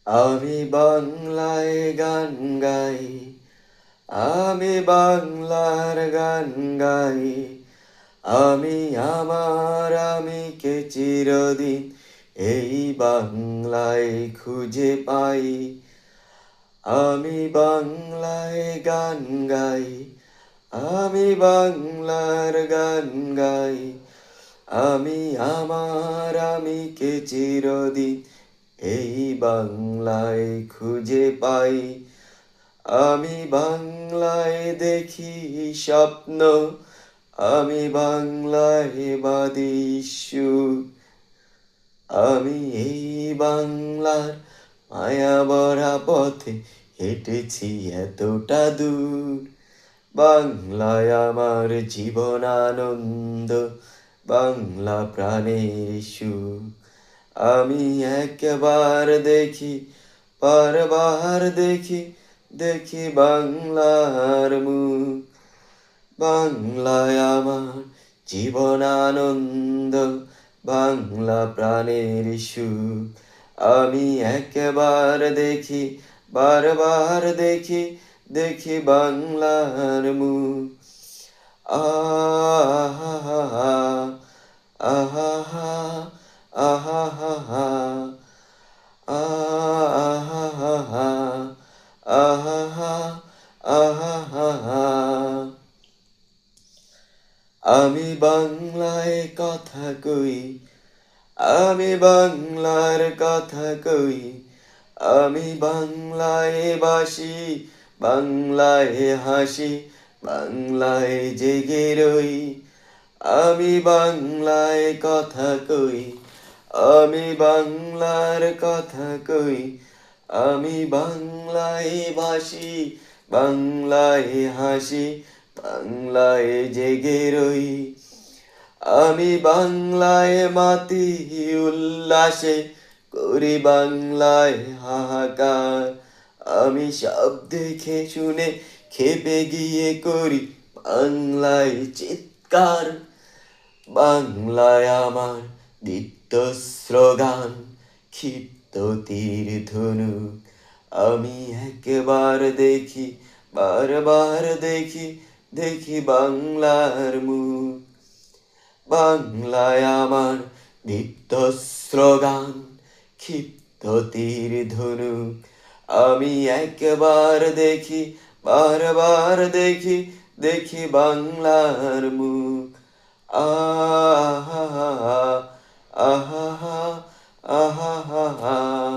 আমি বাংলায় গান গাই, আমি বাংলার গান গাই। আমি আমার আমিকে চিরদিন এই বাংলায় খুঁজে পাই। আমি বাংলায় গান গাই, আমি বাংলার গান গাই। আমি আমার আমিকে চিরদিন এই বাংলায় খুঁজে পাই। আমি বাংলায় দেখি স্বপ্ন, আমি বাংলায় বাঁধি সুর। আমি এই বাংলার মায়া ভরা পথে হেঁটেছি এতটা দূর। বাংলায় আমার জীবন আনন্দ, বাংলা প্রাণের সুর। আমি একবার দেখি, বারবার দেখি, দেখি বাংলার মুখ। বাংলায় আমার জীবন আনন্দ, বাংলা প্রাণের সুখ। আমি একবার দেখি, বারবার দেখি, দেখি বাংলার মুখ। আহা আহা আহা আহা আহা আহা। আমি বাংলায় কথা কই, আমি বাংলার কথা কই। আমি বাংলায় বাসি, বাংলায় হাসি, বাংলায় জেগে রই। আমি বাংলায় কথা কই, আমি বাংলার কথা কই। আমি বাংলায় বাসি, বাংলায় হাসি, বাংলায় জেগে রই। আমি বাংলায় মাতি উল্লাসে, করি বাংলায় হাহাকার। আমি সব দেখে শুনে খেপে গিয়ে করি বাংলায় চিৎকার। বাংলায় আমার দীপ্ত স্লোগান, ক্ষিপ্ত তীর ধনুক। আমি একবার দেখি, বারবার দেখি, দেখি বাংলার মুখ। বাংলায় আমার দীপ্ত স্লোগান, ক্ষিপ্ত তীর ধনুক। আমি একবার দেখি, বারবার দেখি, দেখি বাংলার মুখ। আহা আহা আহা আহা